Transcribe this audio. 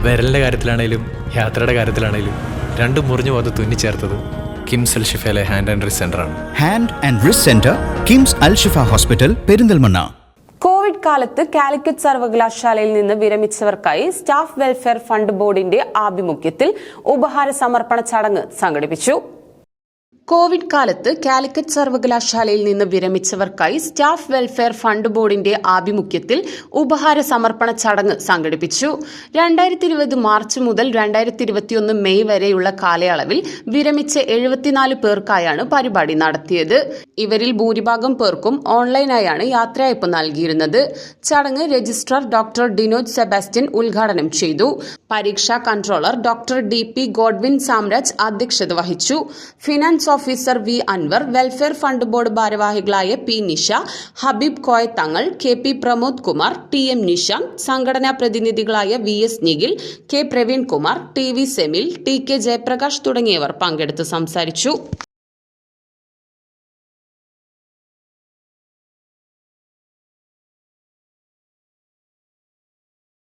വിരലിൻ്റെ കാര്യത്തിലാണേലും യാത്രയുടെ കാര്യത്തിലാണേലും രണ്ടും മുറിഞ്ഞു പോകാതെ തുന്നിച്ചേർത്തത് കിംസ് അൽ ഷിഫയിലെ ഹാൻഡ് ആൻഡ് റിസ്റ്റ് സെൻ്ററാണ്. Hand and wrist centre, KIMS Al Shifa hospital, Perinthalmanna. Covid കാലത്ത് കാലിക്കറ്റ് സർവകലാശാലയിൽ നിന്ന് വിരമിച്ചവർക്കായി സ്റ്റാഫ് വെൽഫെയർ ഫണ്ട് ബോർഡിന്റെ ആഭിമുഖ്യത്തിൽ ഉപഹാര സമർപ്പണ ചടങ്ങ് സംഘടിപ്പിച്ചു. കോവിഡ് കാലത്ത് കാലിക്കറ്റ് സർവകലാശാലയിൽ നിന്ന് വിരമിച്ചവർക്കായി സ്റ്റാഫ് വെൽഫെയർ ഫണ്ട് ബോർഡിന്റെ ആഭിമുഖ്യത്തിൽ ഉപഹാര സമർപ്പണ ചടങ്ങ് സംഘടിപ്പിച്ചു. 2020 മാർച്ച് മുതൽ 2021 മെയ് വരെയുള്ള കാലയളവിൽ വിരമിച്ച 74 പേർക്കായാണ് പരിപാടി നടത്തിയത്. ഇവരിൽ ഭൂരിഭാഗം പേർക്കും ഓൺലൈനായാണ് യാത്രയയപ്പ് നൽകിയിരുന്നത്. ചടങ്ങ് രജിസ്ട്രാർ ഡോക്ടർ ഡിനോജ് സെബാസ്റ്റ്യൻ ഉദ്ഘാടനം ചെയ്തു. പരീക്ഷാ controller doctor DP Godwin Samraj അധ്യക്ഷത വഹിച്ചു. Finance officer V Anwar, welfare fund board ഭാരവാഹികളായ P Nisha, Habeeb Koyathangal, KP Pramod Kumar, TM Nishanth, സംഘടനാ പ്രതിനിധികളായ VS Nikhil, K Praveen Kumar, TV സെമിൽ, TK Jayaprakash തുടങ്ങിയവർ പങ്കെടുത്ത് സംസാരിച്ചു.